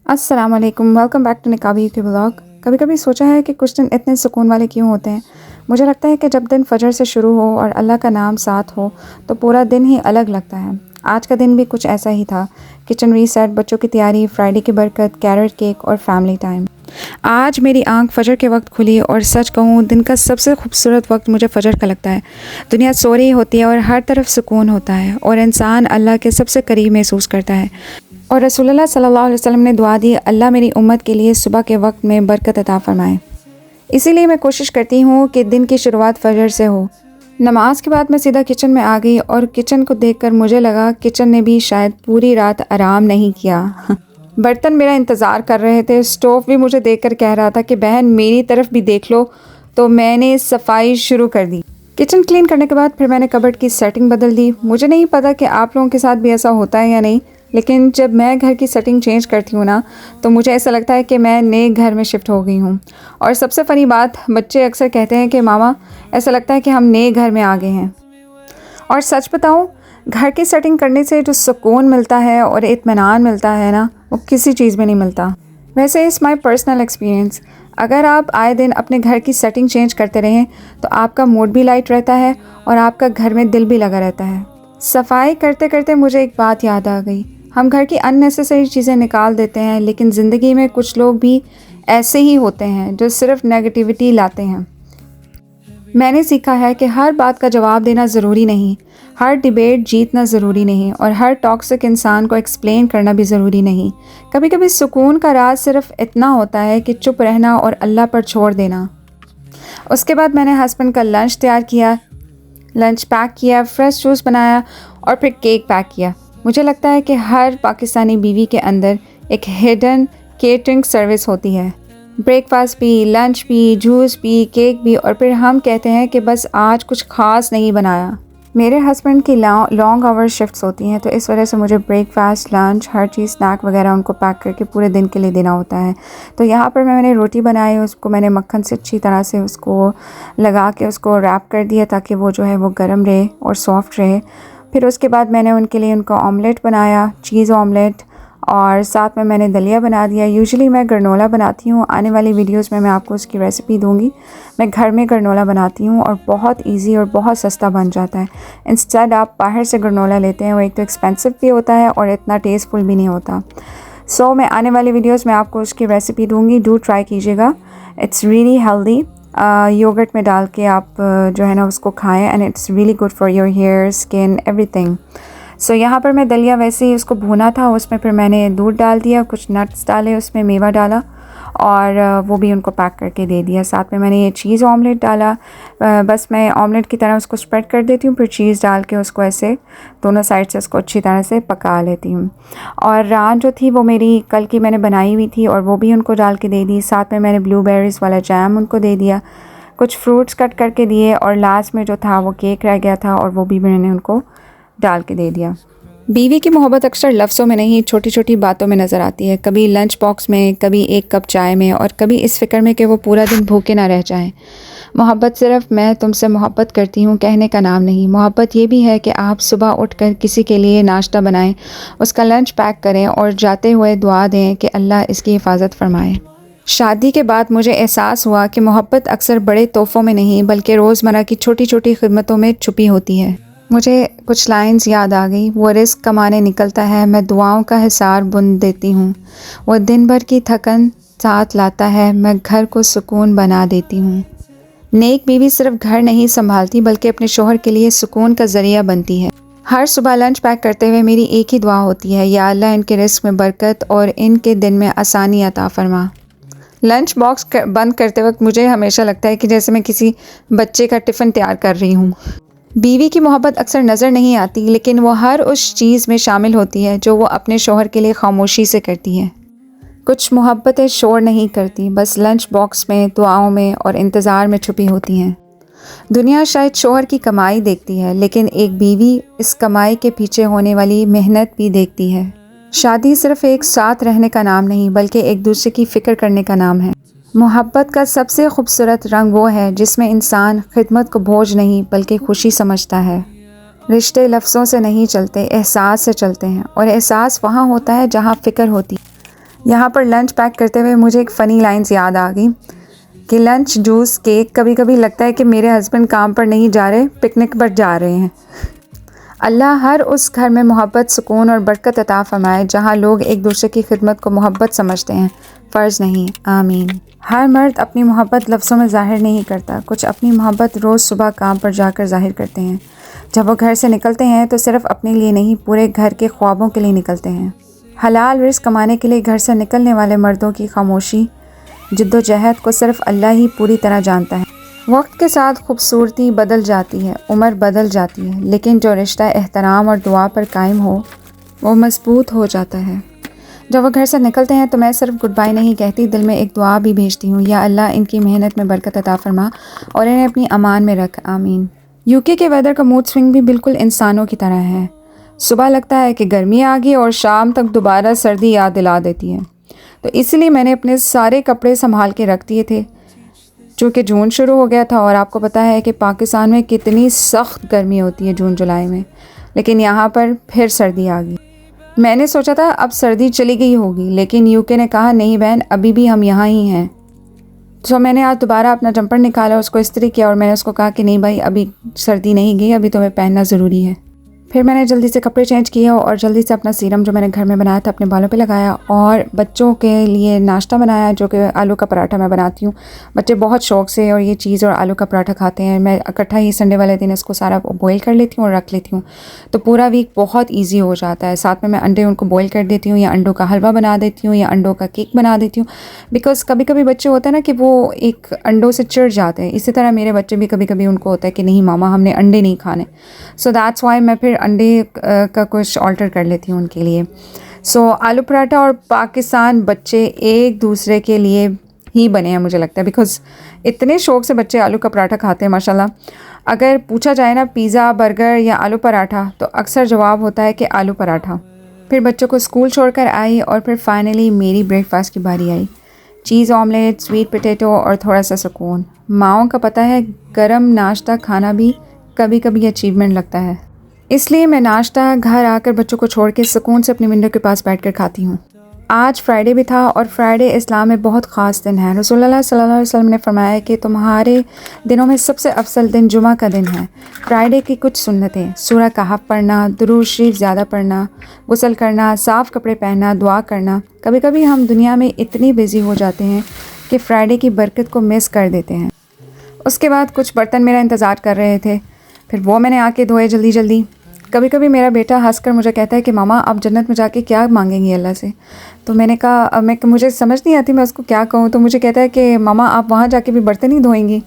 अस्सलाम वालेकुम, welcome back to निकाबी के ब्लॉग। कभी कभी सोचा है कि कुछ दिन इतने सुकून वाले क्यों होते हैं। मुझे लगता है कि जब दिन फजर से शुरू हो और अल्लाह का नाम साथ हो तो पूरा दिन ही अलग लगता है। आज का दिन भी कुछ ऐसा ही था। किचन रीसेट, बच्चों की तैयारी, फ्राइडे की बरकत, कैरेट केक और फैमिली टाइम। आज मेरी आंख फजर के वक्त खुली और सच कहूँ दिन का सबसे खूबसूरत वक्त मुझे फजर का लगता है। दुनिया सो रही होती है और हर तरफ सुकून होता है और इंसान अल्लाह के सबसे करीब महसूस करता है। और रसूलुल्लाह सल्लल्लाहु अलैहि वसल्लम ने दुआ दी, अल्लाह मेरी उम्मत के लिए सुबह के वक्त में बरकत अता फरमाए। इसीलिए मैं कोशिश करती हूँ कि दिन की शुरुआत फजर से हो। नमाज के बाद मैं सीधा किचन में आ गई और किचन को देखकर मुझे लगा किचन ने भी शायद पूरी रात आराम नहीं किया। बर्तन मेरा इंतज़ार कर रहे थे। स्टोव भी मुझे देखकर कह रहा था कि बहन मेरी तरफ भी देख लो। तो मैंने सफाई शुरू कर दी। किचन क्लीन करने के बाद फिर मैंने कबर्ड की सेटिंग बदल दी। मुझे नहीं पता कि आप लोगों के साथ भी ऐसा होता है या नहीं, लेकिन जब मैं घर की सेटिंग चेंज करती हूँ ना तो मुझे ऐसा लगता है कि मैं नए घर में शिफ्ट हो गई हूँ। और सबसे फ़नी बात, बच्चे अक्सर कहते हैं कि मामा ऐसा लगता है कि हम नए घर में आ गए हैं। और सच बताऊँ, घर की सेटिंग करने से जो सुकून मिलता है और इत्मीनान मिलता है ना, वो किसी चीज़ में नहीं मिलता। वैसे इज़ माई पर्सनल एक्सपीरियंस। अगर आप आए दिन अपने घर की सेटिंग चेंज करते रहें तो आपका मूड भी लाइट रहता है और आपका घर में दिल भी लगा रहता है। सफाई करते करते मुझे एक बात याद आ गई। हम घर की अननेसेसरी चीज़ें निकाल देते हैं, लेकिन ज़िंदगी में कुछ लोग भी ऐसे ही होते हैं जो सिर्फ नेगेटिविटी लाते हैं। मैंने सीखा है कि हर बात का जवाब देना ज़रूरी नहीं, हर डिबेट जीतना ज़रूरी नहीं और हर टॉक्सिक इंसान को एक्सप्लेन करना भी ज़रूरी नहीं। कभी कभी सुकून का राज सिर्फ इतना होता है कि चुप रहना और अल्लाह पर छोड़ देना। उसके बाद मैंने हस्बैंड का लंच तैयार किया, लंच पैक किया, फ्रेश जूस बनाया और फिर केक पैक किया। मुझे लगता है कि हर पाकिस्तानी बीवी के अंदर एक हिडन केटरिंग सर्विस होती है। ब्रेकफास्ट भी, लंच भी, जूस भी, केक भी, और फिर हम कहते हैं कि बस आज कुछ ख़ास नहीं बनाया। मेरे हस्बैंड की लॉन्ग आवर शिफ्ट्स होती हैं, तो इस वजह से मुझे ब्रेकफास्ट, लंच, हर चीज़, स्नैक वगैरह उनको पैक करके पूरे दिन के लिए देना होता है। तो यहाँ पर मैंने रोटी बनाई, उसको मैंने मक्खन से अच्छी तरह से उसको लगा के उसको रैप कर दिया ताकि वो जो है वो गर्म रहे और सॉफ्ट रहे। फिर उसके बाद मैंने उनके लिए उनका ऑमलेट बनाया, चीज़ ऑमलेट, और साथ में मैंने दलिया बना दिया। यूजुअली मैं गरनोला बनाती हूँ, आने वाली वीडियोस में मैं आपको उसकी रेसिपी दूँगी। मैं घर में गरनोला बनाती हूँ और बहुत इजी और बहुत सस्ता बन जाता है। इंस्टेड आप बाहर से गरनोला लेते हैं, वो एक तो एक्सपेंसिव भी होता है और इतना टेस्टफुल भी नहीं होता। सो मैं आने वाली वीडियोस में आपको उसकी रेसिपी दूँगी, डू ट्राई कीजिएगा। It's really healthy. योगर्ट में डाल के आप जो है ना उसको खाएं and it's really good for your hair, skin, everything. So यहाँ पर मैं दलिया वैसे ही उसको भुना था, उसमें फिर मैंने दूध डाल दिया, कुछ नट्स डाले, उसमें मेवा डाला और वो भी उनको पैक करके दे दिया। साथ में मैंने ये चीज़ ऑमलेट डाला। बस मैं ऑमलेट की तरह उसको स्प्रेड कर देती हूँ, फिर चीज़ डाल के उसको ऐसे दोनों साइड से उसको अच्छी तरह से पका लेती हूँ। और रात जो थी वो मेरी कल की मैंने बनाई हुई थी और वो भी उनको डाल के दे दी। साथ में मैंने ब्लूबेरीज़ वाला जैम उनको दे दिया, कुछ फ्रूट्स कट करके दिए और लास्ट में जो था वो केक रह गया था और वो भी मैंने उनको डाल के दे दिया। बीवी की मोहब्बत अक्सर लफ्ज़ों में नहीं, छोटी छोटी बातों में नज़र आती है। कभी लंच बॉक्स में, कभी एक कप चाय में और कभी इस फ़िक्र में कि वो पूरा दिन भूखे ना रह जाएं। मोहब्बत सिर्फ मैं तुमसे मोहब्बत करती हूँ कहने का नाम नहीं। मोहब्बत ये भी है कि आप सुबह उठकर किसी के लिए नाश्ता बनाएं, उसका लंच पैक करें और जाते हुए दुआ दें कि अल्लाह इसकी हिफाजत फरमाए। शादी के बाद मुझे एहसास हुआ कि मोहब्बत अक्सर बड़े तोहफ़ों में नहीं बल्कि रोज़मर्रा की छोटी छोटी खिदमतों में छुपी होती है। मुझे कुछ लाइंस याद आ गई। वो रिस्क कमाने निकलता है, मैं दुआओं का हिसार बुन देती हूँ। वो दिन भर की थकन साथ लाता है, मैं घर को सुकून बना देती हूँ। नेक बीवी सिर्फ घर नहीं संभालती बल्कि अपने शोहर के लिए सुकून का ज़रिया बनती है। हर सुबह लंच पैक करते हुए मेरी एक ही दुआ होती है, या अल्लाह इनके रिस्क में बरकत और इनके दिन में आसानी अता फरमा। लंच बॉक्स बंद करते वक्त मुझे हमेशा लगता है कि जैसे मैं किसी बच्चे का टिफ़िन तैयार कर रही हूँ। बीवी की मोहब्बत अक्सर नज़र नहीं आती, लेकिन वो हर उस चीज़ में शामिल होती है जो वो अपने शोहर के लिए खामोशी से करती है। कुछ मोहब्बतें शोर नहीं करती, बस लंच बॉक्स में, दुआओं में और इंतज़ार में छुपी होती हैं। दुनिया शायद शोहर की कमाई देखती है, लेकिन एक बीवी इस कमाई के पीछे होने वाली मेहनत भी देखती है। शादी सिर्फ एक साथ रहने का नाम नहीं बल्कि एक दूसरे की फ़िक्र करने का नाम है। मोहब्बत का सबसे खूबसूरत रंग वो है जिसमें इंसान खिदमत को बोझ नहीं बल्कि खुशी समझता है। रिश्ते लफ्ज़ों से नहीं चलते, एहसास से चलते हैं, और एहसास वहाँ होता है जहाँ फ़िक्र होती है। यहाँ पर लंच पैक करते हुए मुझे एक फ़नी लाइन्स याद आ गई कि लंच, जूस, केक, कभी कभी लगता है कि मेरे हस्बैंड काम पर नहीं जा रहे, पिकनिक पर जा रहे हैं। अल्लाह हर उस घर में मोहब्बत, सुकून और बरकत अता फ़रमाए जहाँ लोग एक दूसरे की खिदमत को मोहब्बत समझते हैं, फ़र्ज़ नहीं। आमीन। हर मर्द अपनी मोहब्बत लफ्ज़ों में ज़ाहिर नहीं करता, कुछ अपनी मोहब्बत रोज़ सुबह काम पर जाकर ज़ाहिर करते हैं। जब वो घर से निकलते हैं तो सिर्फ़ अपने लिए नहीं, पूरे घर के ख्वाबों के लिए निकलते हैं। हलाल रिज़्क़ कमाने के लिए घर से निकलने वाले मर्दों की खामोशी, जिद्दोजहद को सिर्फ़ अल्लाह ही पूरी तरह जानता है। वक्त के साथ खूबसूरती बदल जाती है, उम्र बदल जाती है, लेकिन जो रिश्ता एहतराम और दुआ पर कायम हो वो मजबूत हो जाता है। जब वो घर से निकलते हैं तो मैं सिर्फ गुड बाय नहीं कहती, दिल में एक दुआ भी भेजती हूँ, या अल्लाह इनकी मेहनत में बरकत अता फरमा और इन्हें अपनी अमान में रख। आमीन। यूके के वेदर का मूड स्विंग भी बिल्कुल इंसानों की तरह है। सुबह लगता है कि गर्मी आ गई और शाम तक दोबारा सर्दी याद दिला देती है। तो इसलिए मैंने अपने सारे कपड़े संभाल के रख दिए थे। चूँकि जून शुरू हो गया था और आपको पता है कि पाकिस्तान में कितनी सख्त गर्मी होती है जून जुलाई में, लेकिन यहाँ पर फिर सर्दी आ गई। मैंने सोचा था अब सर्दी चली गई होगी, लेकिन यूके ने कहा नहीं बहन, अभी भी हम यहाँ ही हैं। तो मैंने आज दोबारा अपना जंपर निकाला, उसको इस्त्री किया और मैंने उसको कहा कि नहीं भाई, अभी सर्दी नहीं गई, अभी तुम्हें पहनना ज़रूरी है। फिर मैंने जल्दी से कपड़े चेंज किए और जल्दी से अपना सीरम जो मैंने घर में बनाया था अपने बालों पे लगाया और बच्चों के लिए नाश्ता बनाया, जो कि आलू का पराठा मैं बनाती हूँ। बच्चे बहुत शौक़ से और ये चीज़ और आलू का पराठा खाते हैं। मैं इकट्ठा ही संडे वाले दिन इसको सारा बॉईल कर लेती हूँ और रख लेती हूँ, तो पूरा वीक बहुत ईजी हो जाता है। साथ में मैं अंडे उनको बॉईल कर देती हूँ, या अंडों का हलवा बना देती हूँ, या अंडों का केक बना देती हूँ। बिकॉज़ कभी कभी बच्चे होते हैं ना कि वो एक अंडों से चिढ़ जाते हैं। इसी तरह मेरे बच्चे भी कभी कभी उनको होता है कि नहीं मामा, हमने अंडे नहीं खाने। सो दैट्स वाई मैं फिर अंडे का कुछ ऑल्टर कर लेती हूँ उनके लिए। सो आलू पराठा और पाकिस्तान बच्चे एक दूसरे के लिए ही बने हैं मुझे लगता है, बिकॉज़ इतने शौक़ से बच्चे आलू का पराठा खाते हैं माशाल्लाह। अगर पूछा जाए ना पिज़्ज़ा, बर्गर या आलू पराठा, तो अक्सर जवाब होता है कि आलू पराठा। फिर बच्चों को स्कूल छोड़कर आई और फिर फाइनली मेरी ब्रेकफास्ट की बारी आई। चीज़ ऑमलेट, स्वीट पोटैटो और थोड़ा सा सुकून। माओं का पता है, गरम नाश्ता खाना भी कभी कभी अचीवमेंट लगता है। इसलिए मैं नाश्ता घर आकर बच्चों को छोड़ के सुकून से अपनी विंडो के पास बैठकर खाती हूँ। आज फ्राइडे भी था और फ्राइडे इस्लाम में बहुत ख़ास दिन है। रसूलुल्लाह सल्लल्लाहु अलैहि वसल्लम ने फरमाया कि तुम्हारे दिनों में सबसे अफजल दिन जुमा का दिन है। फ्राइडे की कुछ सुन्नतें: सूरह कहफ पढ़ना, दुरूद शरीफ ज़्यादा पढ़ना, गुस्ल करना, साफ़ कपड़े पहनना, दुआ करना। कभी कभी हम दुनिया में इतनी बिज़ी हो जाते हैं कि फ्राइडे की बरकत को मिस कर देते हैं। उसके बाद कुछ बर्तन मेरा इंतज़ार कर रहे थे, फिर वो मैंने आके धोए जल्दी जल्दी। कभी कभी मेरा बेटा हंसकर मुझे कहता है कि मामा आप जन्नत में जाके क्या मांगेंगी अल्लाह से। तो मैंने कहा मुझे समझ नहीं आती मैं उसको क्या कहूँ। तो मुझे कहता है कि मामा आप वहाँ जाके भी बर्तन ही धोएंगी,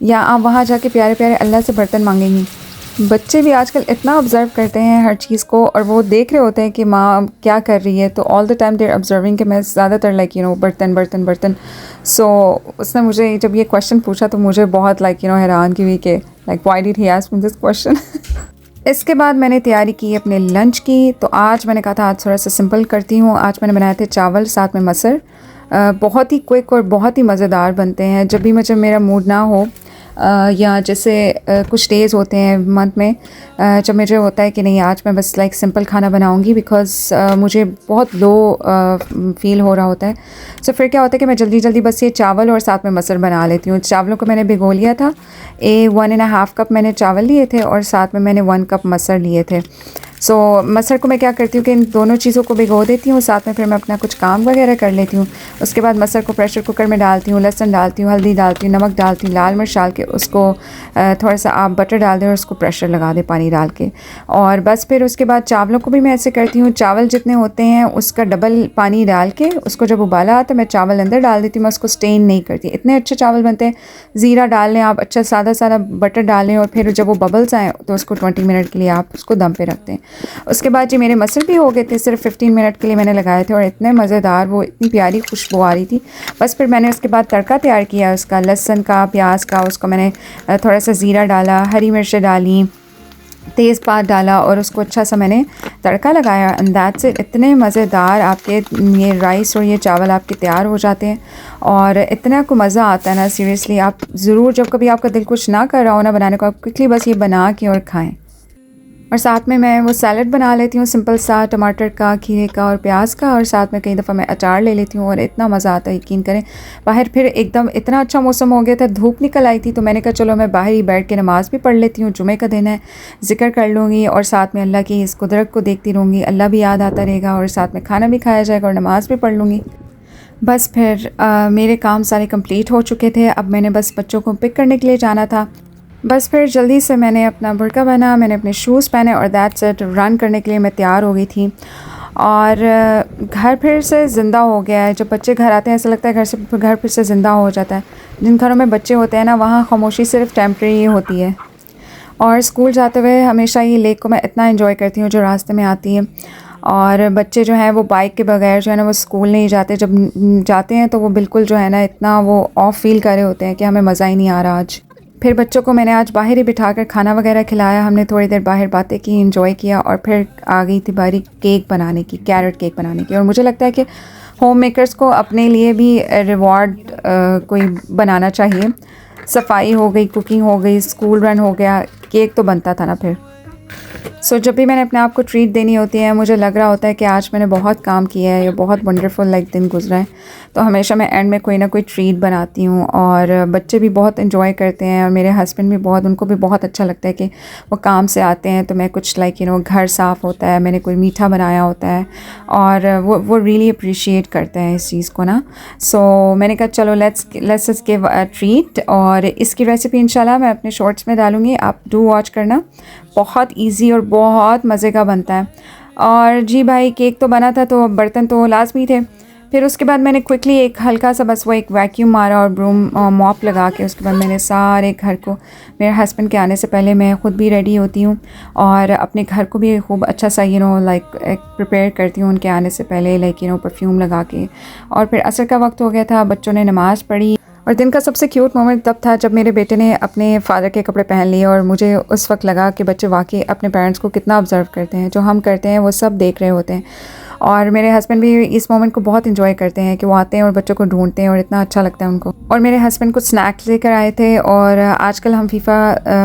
या आप वहाँ जाके प्यारे प्यारे अल्लाह से बर्तन मांगेंगी। बच्चे भी आजकल इतना ऑब्ज़र्व करते हैं हर चीज़ को, और वो देख रहे होते हैं कि माँ क्या कर रही है, तो all the time there observing कि मैं ज़्यादातर लाइक बर्तन बर्तन बर्तन। सो उसने मुझे जब ये क्वेश्चन पूछा तो मुझे बहुत हैरान की हुई कि why did he ask me this question. इसके बाद मैंने तैयारी की अपने लंच की। तो आज मैंने कहा था आज थोड़ा सा सिंपल करती हूँ। आज मैंने बनाए थे चावल, साथ में मसर। बहुत ही क्विक और बहुत ही मज़ेदार बनते हैं। जब भी मेरा मूड ना हो, या जैसे कुछ डेज़ होते हैं मंथ में जब मुझे होता है कि नहीं आज मैं बस सिंपल खाना बनाऊंगी, बिकॉज़ मुझे बहुत लो फील हो रहा होता है। सो फिर क्या होता है कि मैं जल्दी जल्दी बस ये चावल और साथ में मसर बना लेती हूँ। चावलों को मैंने भिगो लिया था, 1.5 कप मैंने चावल लिए थे और साथ में मैंने 1 कप मसर लिए थे। सो मसर को मैं क्या करती हूँ कि इन दोनों चीज़ों को भिगो देती हूँ, साथ में फिर मैं अपना कुछ काम वगैरह कर लेती हूँ। उसके बाद मसर को प्रेशर कुकर में डालती हूँ, लहसुन डालती हूँ, हल्दी डालती हूँ, नमक डालती हूँ, लाल मिर्च डाल के उसको थोड़ा सा आप बटर डाल दें और उसको प्रेशर लगा दें पानी डाल के। और बस फिर उसके बाद चावलों को भी मैं ऐसे करती हूँ, चावल जितने होते हैं उसका डबल पानी डाल के उसको जब उबाला आता मैं चावल अंदर डाल देती हूँ। मैं उसको स्टेन नहीं करती, इतने अच्छे चावल बनते हैं। ज़ीरा डाल लें आप, अच्छा सादा सादा बटर डालें, और फिर जब वो बबल्स आएँ तो उसको 20 मिनट के लिए आप उसको दम पे रख दें। उसके बाद जी मेरे मसर भी हो गए थे, सिर्फ 15 मिनट के लिए मैंने लगाए थे और इतने मज़ेदार, वो इतनी प्यारी खुशबू आ रही थी। बस फिर मैंने उसके बाद तड़का तैयार किया उसका, लहसुन का, प्याज का। उसको मैंने थोड़ा सा ज़ीरा डाला, हरी मिर्चें डाली, तेज़पात डाला और उसको अच्छा सा मैंने तड़का लगाया। And that's it. इतने मज़ेदार आपके ये राइस और ये चावल आपके तैयार हो जाते हैं और इतना को मज़ा आता है ना, सीरियसली। आप ज़रूर जब कभी आपका दिल कुछ ना कर रहा हो ना बनाने को, आप क्विकली बस ये बना के और खाएं। और साथ में मैं वो सैलड बना लेती हूँ सिंपल सा, टमाटर का, खीरे का और प्याज का, और साथ में कई दफ़ा मैं अचार ले लेती हूँ और इतना मज़ा आता है यकीन करें। बाहर फिर एकदम इतना अच्छा मौसम हो गया था, धूप निकल आई थी, तो मैंने कहा चलो मैं बाहर ही बैठ के नमाज़ भी पढ़ लेती हूँ, जुमे का दिन है, ज़िक्र कर लूँगी और साथ में अल्लाह की इस कुदरत को देखती रहूँगी, अल्लाह भी याद आता रहेगा और साथ में खाना भी खाया जाएगा और नमाज़ भी पढ़ लूँगी। बस फिर मेरे काम सारे कंप्लीट हो चुके थे, अब मैंने बस बच्चों को पिक करने के लिए जाना था। बस फिर जल्दी से मैंने अपना बुर्का पहना, मैंने अपने शूज़ पहने और दैट्स इट, रन करने के लिए मैं तैयार हो गई थी। और घर फिर से ज़िंदा हो गया है। जब बच्चे घर आते हैं ऐसा लगता है घर फिर से ज़िंदा हो जाता है। जिन घरों में बच्चे होते हैं ना, वहाँ खामोशी सिर्फ टेम्प्रेरी होती है। और स्कूल जाते हुए हमेशा ये लेक को मैं इतना एंजॉय करती हूँ जो रास्ते में आती है। और बच्चे जो हैं वो बाइक के बगैर जो है ना वो स्कूल नहीं जाते, जब जाते हैं तो वो बिल्कुल जो है ना इतना वो ऑफ फील कर रहे होते हैं कि हमें मज़ा ही नहीं आ रहा आज। फिर बच्चों को मैंने आज बाहर ही बिठाकर खाना वगैरह खिलाया, हमने थोड़ी देर बाहर बातें की, एंजॉय किया और फिर आ गई थी बारी केक बनाने की, कैरेट केक बनाने की। और मुझे लगता है कि होम मेकर्स को अपने लिए भी रिवॉर्ड कोई बनाना चाहिए। सफाई हो गई, कुकिंग हो गई, स्कूल रन हो गया, केक तो बनता था ना फिर। जब भी मैंने अपने आप को ट्रीट देनी होती है, मुझे लग रहा होता है कि आज मैंने बहुत काम किया है, ये बहुत वंडरफुल दिन गुजरा है, तो हमेशा मैं एंड में कोई ना कोई ट्रीट बनाती हूँ। और बच्चे भी बहुत इन्जॉय करते हैं और मेरे हस्बैंड भी बहुत, उनको भी बहुत अच्छा लगता है कि वो काम से आते हैं तो मैं कुछ घर साफ़ होता है, मैंने कोई मीठा बनाया होता है और वो रियली अप्रिशिएट करते हैं इस चीज़ को ना। मैंने कहा चलो लेट्स गिव अ ट्रीट। और इसकी रेसिपी इंशाल्लाह मैं अपने शॉर्ट्स में डालूँगी, आप डू वॉच करना। बहुत इजी और बहुत मज़े का बनता है। और जी भाई, केक तो बना था तो बर्तन तो लाजमी थे। फिर उसके बाद मैंने क्विकली एक हल्का सा बस वो एक वैक्यूम मारा और ब्रूम मॉप लगा के उसके बाद मैंने सारे घर को, मेरे हस्बैंड के आने से पहले मैं ख़ुद भी रेडी होती हूँ और अपने घर को भी खूब अच्छा सा प्रिपेयर करती हूँ उनके आने से पहले, परफ्यूम लगा के। और फिर असर का वक्त हो गया था, बच्चों ने नमाज़ पढ़ी और दिन का सबसे क्यूट मोमेंट तब था जब मेरे बेटे ने अपने फ़ादर के कपड़े पहन लिए और मुझे उस वक्त लगा कि बच्चे वाकई अपने पेरेंट्स को कितना ऑब्ज़र्व करते हैं, जो हम करते हैं वो सब देख रहे होते हैं। और मेरे हस्बैंड भी इस मोमेंट को बहुत एंजॉय करते हैं कि वो आते हैं और बच्चों को ढूंढते हैं और इतना अच्छा लगता है उनको। और मेरे हस्बैंड कुछ स्नैक्स लेकर आए थे और आजकल हम फीफा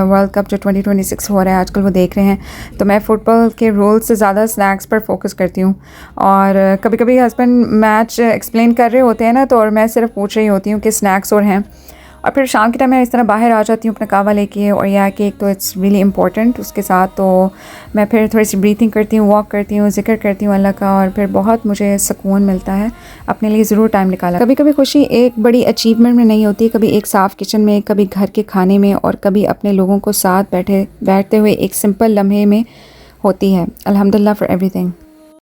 वर्ल्ड कप जो 2026 हो रहा है आजकल वो देख रहे हैं, तो मैं फुटबॉल के रूल्स से ज़्यादा स्नैक्स पर फोकस करती हूँ। और कभी कभी हस्बैंड मैच एक्सप्लेन कर रहे होते हैं ना, तो और मैं सिर्फ पूछ रही होती हूँ कि स्नैक्स और हैं। और फिर शाम के टाइम मैं इस तरह बाहर आ जाती हूँ अपना कहवा लेके, और यह केक तो इट्स रियली इम्पॉर्टेंट उसके साथ। तो मैं फिर थोड़ी सी ब्रीथिंग करती हूँ, वॉक करती हूँ, जिक्र करती हूँ अल्लाह का, और फिर बहुत मुझे सुकून मिलता है। अपने लिए ज़रूर टाइम निकाला। कभी कभी खुशी एक बड़ी अचीवमेंट में नहीं होती, कभी एक साफ़ किचन में, कभी घर के खाने में, और कभी अपने लोगों को साथ बैठते हुए एक सिंपल लम्हे में होती है। अल्हम्दुलिल्लाह फॉर एवरीथिंग।